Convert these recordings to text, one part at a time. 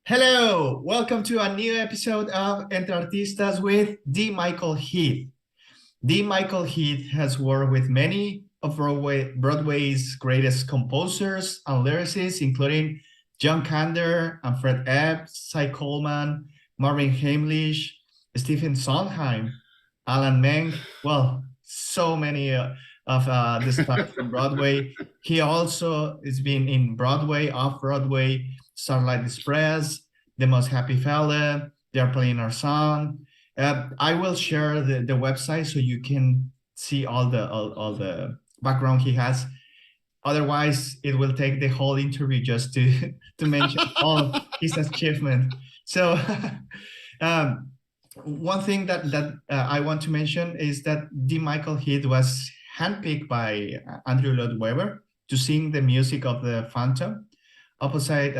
Hello, welcome to a new episode of Entre Artistas with D. Michael Heath. D. Michael Heath has worked with many of Broadway's greatest composers and lyricists, including John Kander and Fred Epps, Cy Coleman, Marvin Hamlisch, Stephen Sondheim, Alan Menken. Well, so many of the stars from Broadway. He also has been in Broadway, off-Broadway, Starlight Express, The Most Happy Fella, They're Playing Our Song. I will share the website so you can see all the background he has. Otherwise, it will take the whole interview just to to mention all his achievements. So, one thing that I want to mention is that D. Michael Heath was handpicked by Andrew Lloyd Webber to sing the music of the Phantom opposite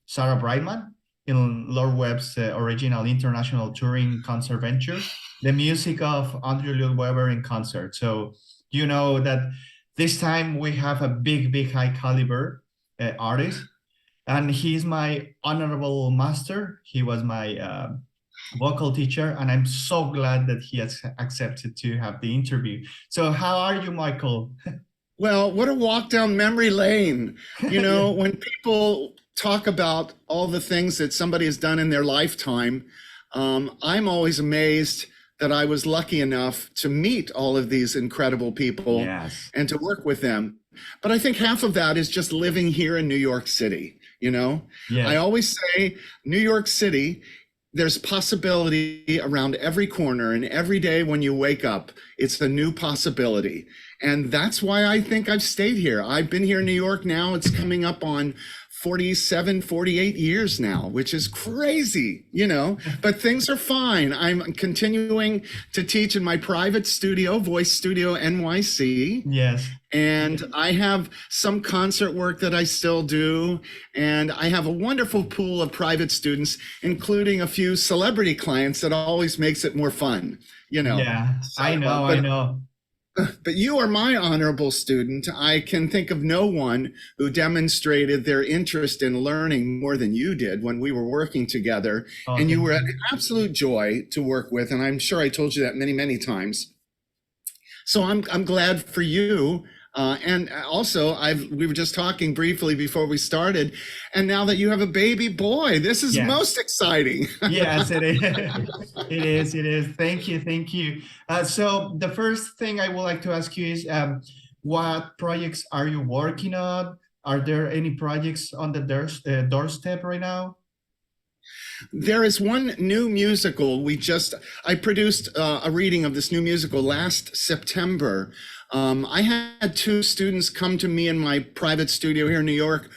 Sarah Brightman in Lord Webb's original international touring concert venture, the music of Andrew Lloyd Webber in concert. So you know that this time we have a big high caliber artist, and he's my honorable master. He was my vocal teacher, and I'm so glad that he has accepted to have the interview. So how are you, Michael? Well, what a walk down memory lane. You know, when people talk about all the things that somebody has done in their lifetime, I'm always amazed that I was lucky enough to meet all of these incredible people. Yes. And to work with them. But I think half of that is just living here in New York City, you know? Yes. I always say New York City, there's possibility around every corner, and every day when you wake up, it's a new possibility. And that's why I think I've stayed here. I've been here in New York now. It's coming up on 47, 48 years now, which is crazy, you know, but things are fine. I'm continuing to teach in my private studio, Voice Studio NYC. Yes. And I have some concert work that I still do. And I have a wonderful pool of private students, including a few celebrity clients that always makes it more fun, you know. Yeah, So, I know. But you are my honorable student. I can think of no one who demonstrated their interest in learning more than you did when we were working together. Oh, And you were an absolute joy to work with. And I'm sure I told you that many times. So I'm glad for you. And also, we were just talking briefly before we started, and now that you have a baby boy, this is most exciting. Yes, it is. It is. Thank you. So the first thing I would like to ask you is, what projects are you working on? Are there any projects on the doorstep right now? There is one new musical. I produced a reading of this new musical last September. I had two students come to me in my private studio here in New York,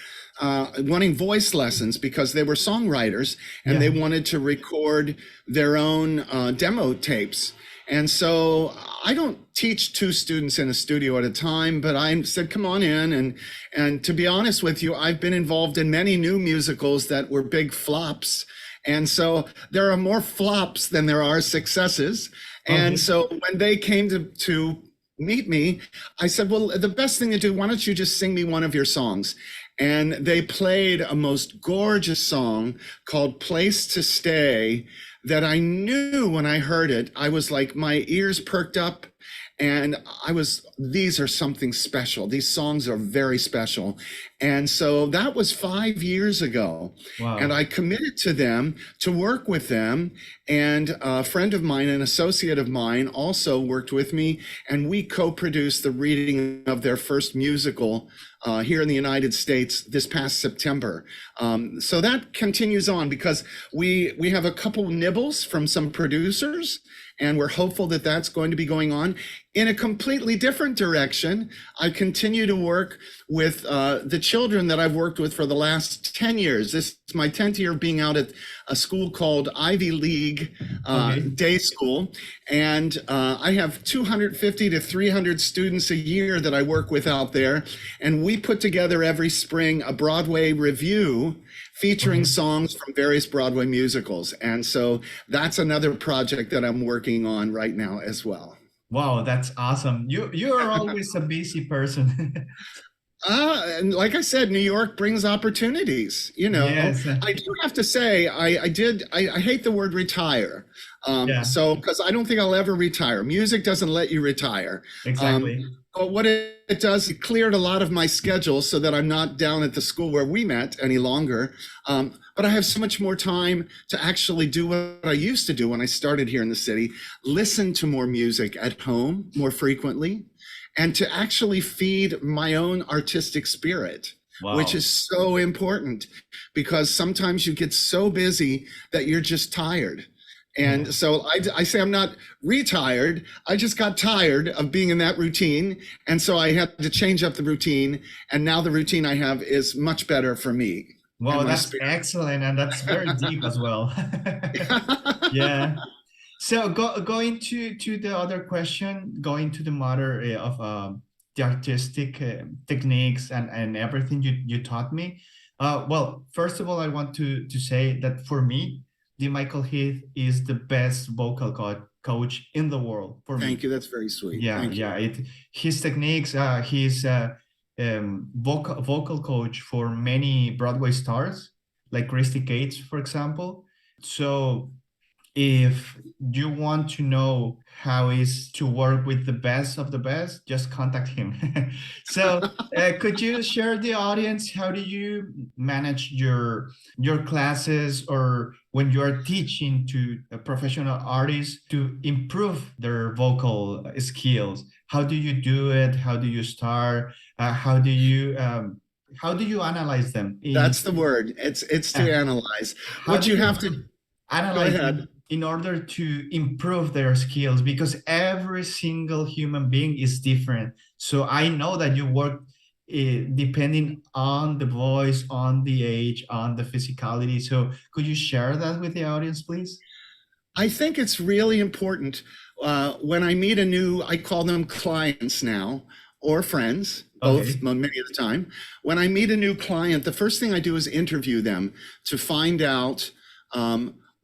wanting voice lessons because they were songwriters and they wanted to record their own demo tapes. And so I don't teach two students in a studio at a time, but I said, come on in. And to be honest with you, I've been involved in many new musicals that were big flops. And so there are more flops than there are successes. And so when they came to meet me, I said, well, the best thing to do, why don't you just sing me one of your songs? And they played a most gorgeous song called Place to Stay that I knew when I heard it. I was like, my ears perked up. And these are something special. These songs are very special. And so that was 5 years ago. Wow. And I committed to them to work with them. And a friend of mine, an associate of mine, also worked with me. And we co-produced the reading of their first musical here in the United States this past September. So that continues on because we have a couple nibbles from some producers, and we're hopeful that that's going to be going on in a completely different direction. I continue to work with the children that I've worked with for the last 10 years. This is my 10th year of being out at a school called Ivy League Day School. And I have 250 to 300 students a year that I work with out there. And we put together every spring a Broadway review featuring songs from various Broadway musicals. And so that's another project that I'm working on right now as well. Wow, that's awesome. You are always a busy person. And like I said, New York brings opportunities. Yes. I do have to say, I hate the word retire. Yeah, So, because I don't think I'll ever retire. Music doesn't let you retire. exactly. But what it does, it cleared a lot of my schedule so that I'm not down at the school where we met any longer. But I have so much more time to actually do what I used to do when I started here in the city, listen to more music at home more frequently, and to actually feed my own artistic spirit, which Wow. is so important because sometimes you get so busy that you're just tired. Yeah. And so I say I'm not retired. I just got tired of being in that routine. And so I had to change up the routine. And now the routine I have is much better for me and Wow, my that's spirit. excellent, and that's very deep as well. Yeah. So going to the other question, going to the matter of the artistic techniques and everything you taught me. Well, first of all, I want to say that for me, the Michael Heath is the best vocal coach in the world for me. Thank you. That's very sweet. Yeah, Thank you. yeah. His techniques. He's vocal coach for many Broadway stars, like Christy Cates, for example. So if you want to know how is to work with the best of the best, just contact him. So could you share the audience, how do you manage your classes or when you are teaching to professional artists to improve their vocal skills? How do you do it? How do you start? How do you analyze them in That's the word. It's to analyze. how What do you you have to go analyze ahead. them in order to improve their skills? Because every single human being is different. So I know that you work depending on the voice, on the age, on the physicality. So could you share that with the audience, please? I think it's really important when I meet I call them clients now or friends, both Okay. many of the time. When I meet a new client, the first thing I do is interview them to find out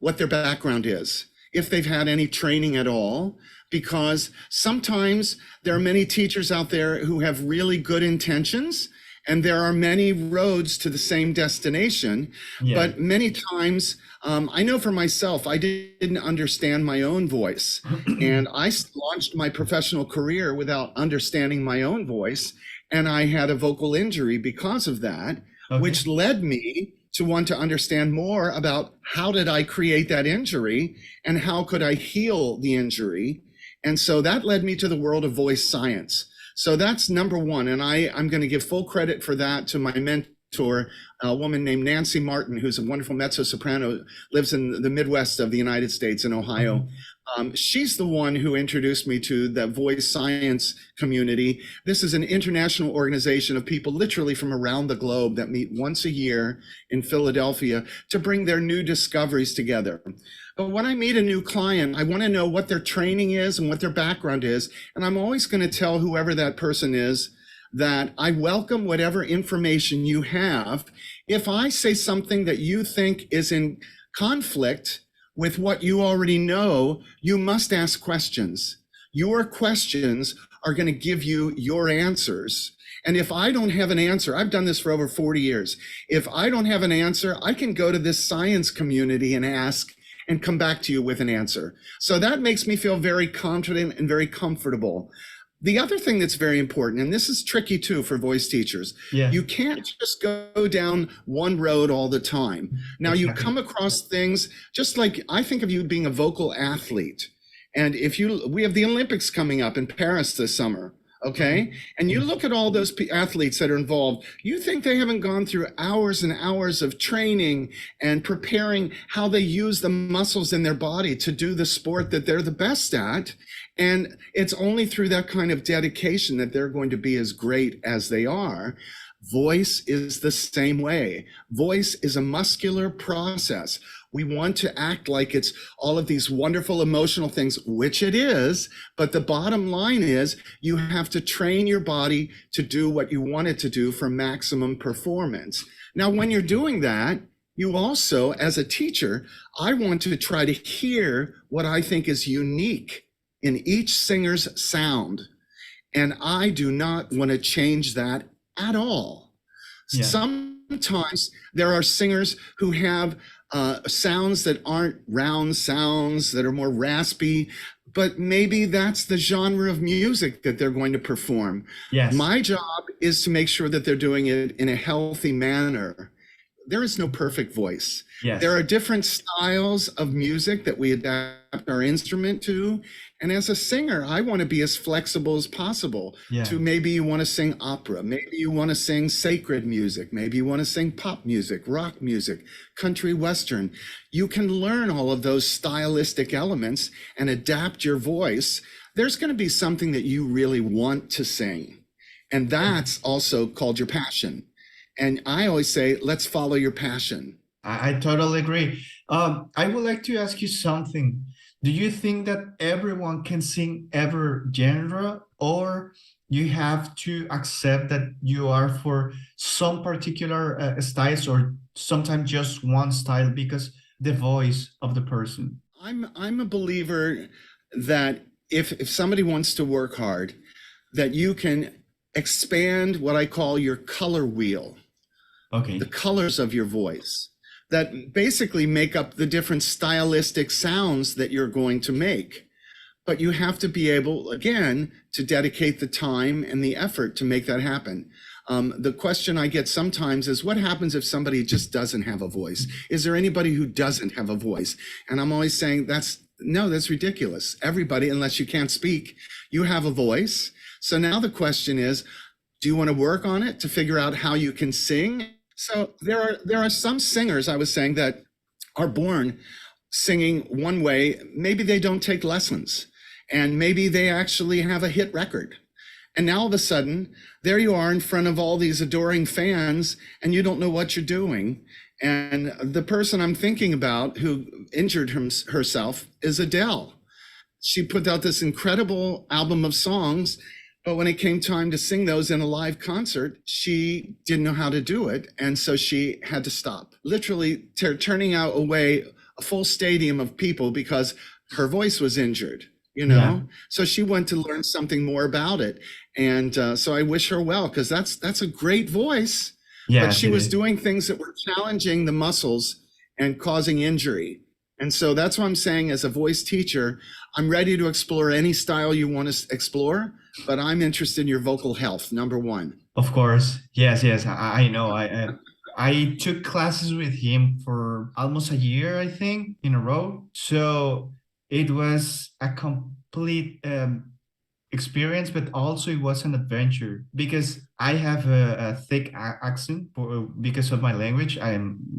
what their background is, if they've had any training at all, because sometimes there are many teachers out there who have really good intentions. And there are many roads to the same destination, Yeah. but many times, I know for myself, I didn't understand my own voice. And I launched my professional career without understanding my own voice. And I had a vocal injury because of that, Okay. which led me to want to understand more about how did I create that injury and how could I heal the injury. And so that led me to the world of voice science. So that's number one. And I'm going to give full credit for that to my mentor, a woman named Nancy Martin, who's a wonderful mezzo-soprano, lives in the Midwest of the United States in Ohio. She's the one who introduced me to the voice science community. This is an international organization of people literally from around the globe that meet once a year in Philadelphia to bring their new discoveries together. But when I meet a new client, I want to know what their training is and what their background is. And I'm always going to tell whoever that person is that I welcome whatever information you have. If I say something that you think is in conflict with what you already know, you must ask questions. Your questions are going to give you your answers. And if I don't have an answer, I've done this for over 40 years. If I don't have an answer, I can go to this science community and ask and come back to you with an answer. So that makes me feel very confident and very comfortable. The other thing that's very important, and this is tricky too for voice teachers, Yeah. you can't just go down one road all the time. Now you come across things just like I think of you being a vocal athlete. And we have the Olympics coming up in Paris this summer. Okay. And you look at all those athletes that are involved, you think they haven't gone through hours and hours of training and preparing how they use the muscles in their body to do the sport that they're the best at. And it's only through that kind of dedication that they're going to be as great as they are. Voice is the same way. Voice is a muscular process. We want to act like it's all of these wonderful emotional things, which it is. But the bottom line is you have to train your body to do what you want it to do for maximum performance. Now, when you're doing that, you also, as a teacher, I want to try to hear what I think is unique in each singer's sound. And I do not want to change that at all. Yeah. Sometimes there are singers who have sounds that aren't round sounds, that are more raspy, but maybe that's the genre of music that they're going to perform. Yes. My job is to make sure that they're doing it in a healthy manner. There is no perfect voice. Yes. There are different styles of music that we adapt our instrument to. And as a singer, I want to be as flexible as possible. Yeah. To maybe you want to sing opera, maybe you want to sing sacred music, maybe you want to sing pop music, rock music, country western. You can learn all of those stylistic elements and adapt your voice. There's going to be something that you really want to sing. And that's also called your passion. And I always say, let's follow your passion. I totally agree. I would like to ask you something. Do you think that everyone can sing every genre, or you have to accept that you are for some particular styles, or sometimes just one style because the voice of the person? I'm a believer that if somebody wants to work hard, that you can expand what I call your color wheel. Okay. The colors of your voice that basically make up the different stylistic sounds that you're going to make. But you have to be able, again, to dedicate the time and the effort to make that happen. The question I get sometimes is, what happens if somebody just doesn't have a voice? Is there anybody who doesn't have a voice? And I'm always saying, that's ridiculous. Everybody, unless you can't speak, you have a voice. So now the question is, do you want to work on it to figure out how you can sing? So there are some singers, I was saying, that are born singing one way. Maybe they don't take lessons, and maybe they actually have a hit record. And now all of a sudden, there you are in front of all these adoring fans, and you don't know what you're doing. And the person I'm thinking about who injured herself is Adele. She put out this incredible album of songs, but when it came time to sing those in a live concert, she didn't know how to do it. And so she had to stop, literally turning out away a full stadium of people because her voice was injured, you know? Yeah. So she went to learn something more about it. And so I wish her well, because that's a great voice. Yeah, but she was doing things that were challenging the muscles and causing injury. And so that's what I'm saying, as a voice teacher, I'm ready to explore any style you want to explore, but I'm interested in your vocal health, number one. Of course. Yes. I know. I took classes with him for almost a year, I think, in a row. So it was a complete experience, but also it was an adventure, because I have a thick accent because of my language.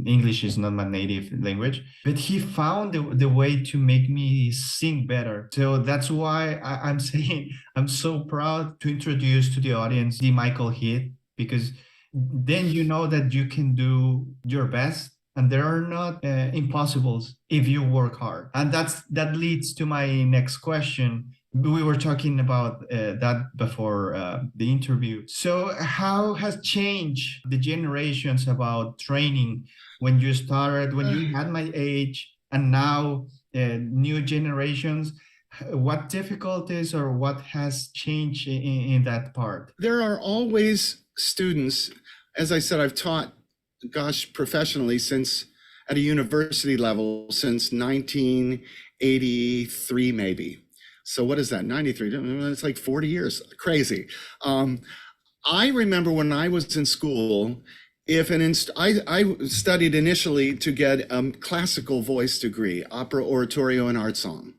English is not my native language, but he found the way to make me sing better. So that's why I'm saying I'm so proud to introduce to the audience D. Michael Heath, because then you know that you can do your best, and there are not impossibles if you work hard. And that leads to my next question. We were talking about that before the interview. So how has changed the generations about training when you started, when you had my age, and now new generations? What difficulties or what has changed in that part? There are always students. As I said, I've taught, professionally since at a university level since 1983, maybe. So what is that, 93? It's like 40 years, crazy. I remember when I was in school, I studied initially to get a classical voice degree, opera, oratorio, and art song.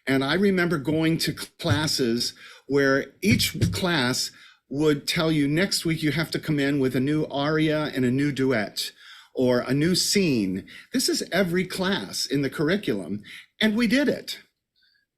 And I remember going to classes where each class would tell you, next week you have to come in with a new aria and a new duet or a new scene. This is every class in the curriculum. And we did it.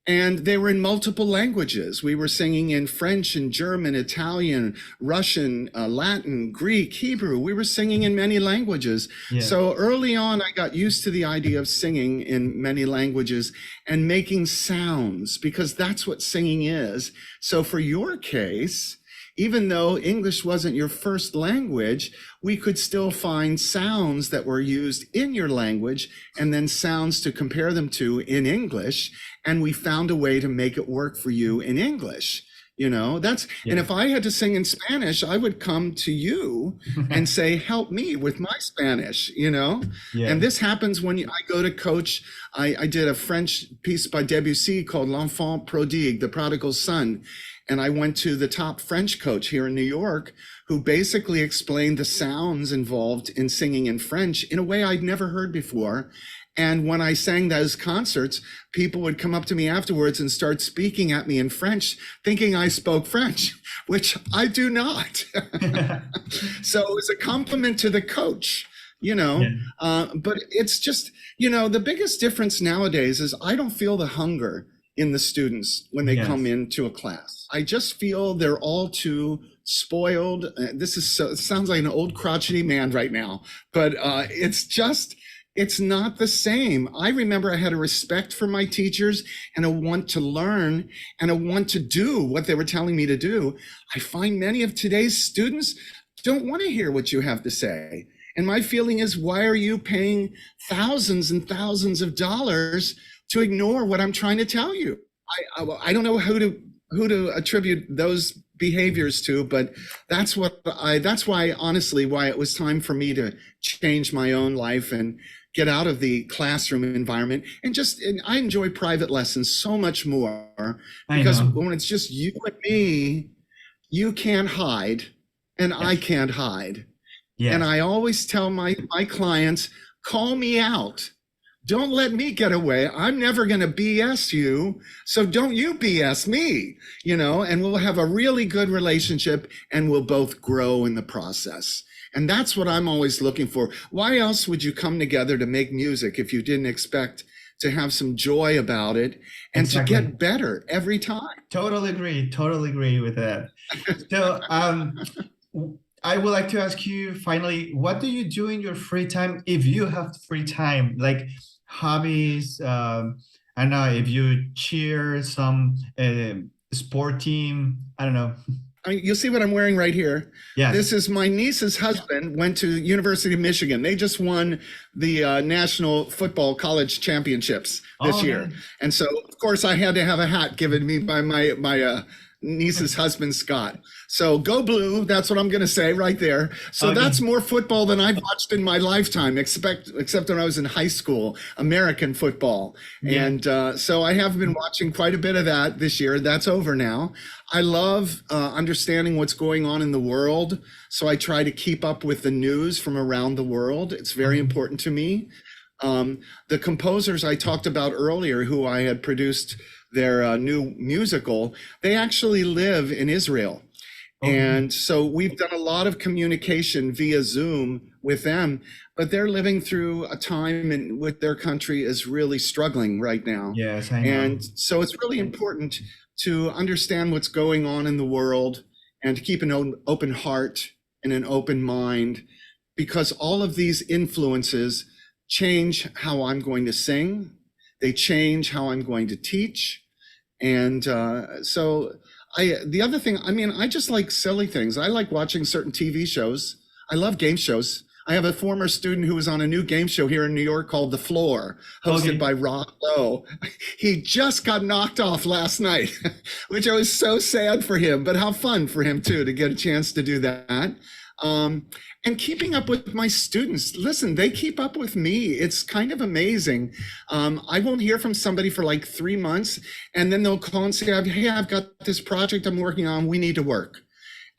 And they were in multiple languages. We were singing in French and German, Italian, Russian, Latin, Greek, Hebrew. We were singing in many languages. Yeah. So early on, I got used to the idea of singing in many languages and making sounds, because that's what singing is. So for your case, even though English wasn't your first language, we could still find sounds that were used in your language and then sounds to compare them to in English. And we found a way to make it work for you in English. You know, that's, and Yeah. if I had to sing in Spanish, I would come to you and say, help me with my Spanish, you know? Yeah. And this happens when I go to coach. I did a French piece by Debussy called L'Enfant Prodigue, the prodigal son. And I went to the top French coach here in New York, who basically explained the sounds involved in singing in French in a way I'd never heard before. And when I sang those concerts, people would come up to me afterwards and start speaking at me in French, thinking I spoke French, which I do not. So it was a compliment to the coach, you know. Yeah. But it's just, you know, the biggest difference nowadays is I don't feel the hunger in the students when they Yes. come into a class. I just feel they're all too spoiled. This is so, it sounds like an old crotchety man right now, but it's not the same. I remember I had a respect for my teachers and a want to learn and a want to do what they were telling me to do. I find many of today's students don't want to hear what you have to say. And my feeling is, why are you paying thousands and thousands of dollars to ignore what I'm trying to tell you? I don't know who to attribute those behaviors to, but that's why honestly, why it was time for me to change my own life and get out of the classroom environment and I enjoy private lessons so much more, because when it's just you and me, you can't hide and I can't hide. Yes. And I always tell my clients, call me out. Don't let me get away. I'm never going to BS you. So don't you BS me, you know, and we'll have a really good relationship and we'll both grow in the process. And that's what I'm always looking for. Why else would you come together to make music if you didn't expect to have some joy about it and Exactly. to get better every time? Totally agree with that. So I would like to ask you finally, what do you do in your free time if you have free time, like hobbies? I don't know, if you cheer some sport team, I don't know. I mean, you'll see what I'm wearing right here. Yeah. This is my niece's husband, went to University of Michigan. They just won the National Football College Championships this year. Man. And so, of course, I had to have a hat given me by my niece's husband, Scott. So go blue. That's what I'm going to say right there. So Okay. that's more football than I've watched in my lifetime, except when I was in high school, American football. Yeah. And so I have been watching quite a bit of that this year. That's over now. I love understanding what's going on in the world. So I try to keep up with the news from around the world. It's very important to me. The composers I talked about earlier, who I had produced their new musical, they actually live in Israel. And so we've done a lot of communication via Zoom with them, but they're living through a time with their country is really struggling right now. Yes, I know. And so it's really important to understand what's going on in the world and to keep an open heart and an open mind, because all of these influences change how I'm going to sing. They change how I'm going to teach. And so the other thing, I mean, I just like silly things. I like watching certain TV shows. I love game shows. I have a former student who was on a new game show here in New York called The Floor, hosted by Rob Lowe. He just got knocked off last night, which I was so sad for him, but how fun for him too, to get a chance to do that. And keeping up with my students. Listen, they keep up with me. It's kind of amazing. I won't hear from somebody for like 3 months, and then they'll call and say, hey, I've got this project I'm working on. We need to work.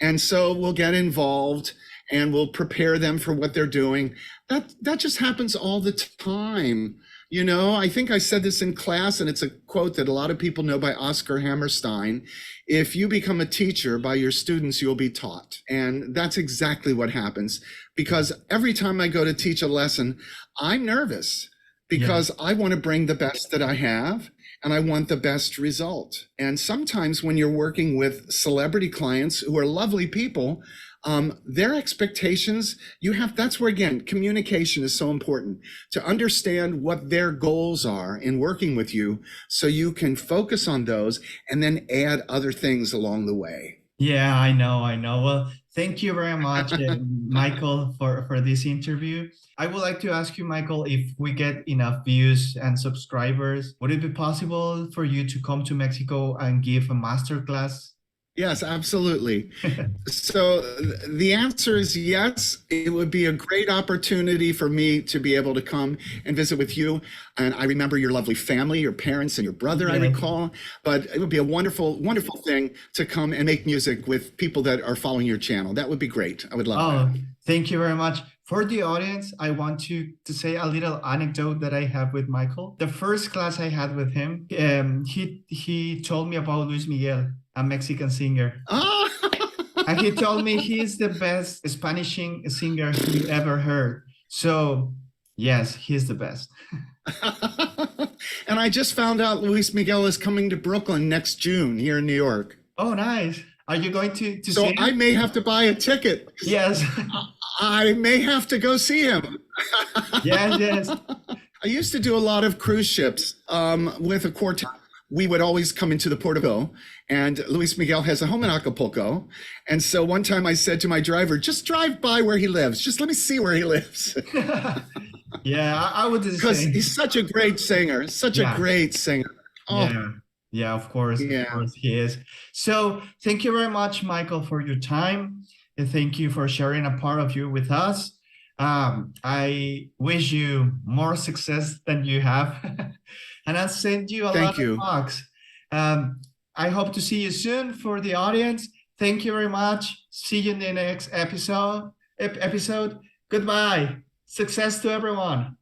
And so we'll get involved and we'll prepare them for what they're doing. That just happens all the time. You know, I think I said this in class, and it's a quote that a lot of people know by Oscar Hammerstein. If you become a teacher by your students, you'll be taught. And that's exactly what happens, because every time I go to teach a lesson, I'm nervous because I want to bring the best that I have and I want the best result. And sometimes when you're working with celebrity clients who are lovely people, their expectations, that's where, again, communication is so important, to understand what their goals are in working with you so you can focus on those and then add other things along the way. Yeah, I know. Well, thank you very much, Michael, for this interview. I would like to ask you, Michael, if we get enough views and subscribers, would it be possible for you to come to Mexico and give a masterclass? Yes, absolutely. So the answer is yes. It would be a great opportunity for me to be able to come and visit with you. And I remember your lovely family, your parents and your brother, I Yes. recall. But it would be a wonderful, wonderful thing to come and make music with people that are following your channel. That would be great. I would love Oh, that. thank you very much. For the audience, I want to say a little anecdote that I have with Michael. The first class I had with him, he told me about Luis Miguel, a Mexican singer. Ah! And he told me he's the best Spanish singer he ever heard. So, yes, he's the best. And I just found out Luis Miguel is coming to Brooklyn next June here in New York. Oh, nice. Are you going to So see him? I may have to buy a ticket. Yes. I may have to go see him. Yes, yes. I used to do a lot of cruise ships with a quartet. We would always come into the Port of Go, and Luis Miguel has a home in Acapulco. And so one time I said to my driver, just drive by where he lives. Just let me see where he lives. Yeah, I would do the Because same. he's such a great singer, such a Yeah. great singer. Oh, Yeah, yeah, of course, Yeah. he is. So thank you very much, Michael, for your time, and thank you for sharing a part of you with us. I wish you more success than you have, and I'll send you a Thank lot you. of bucks. I hope to see you soon. For the audience, thank you very much. See you in the next episode. Goodbye. Success to everyone.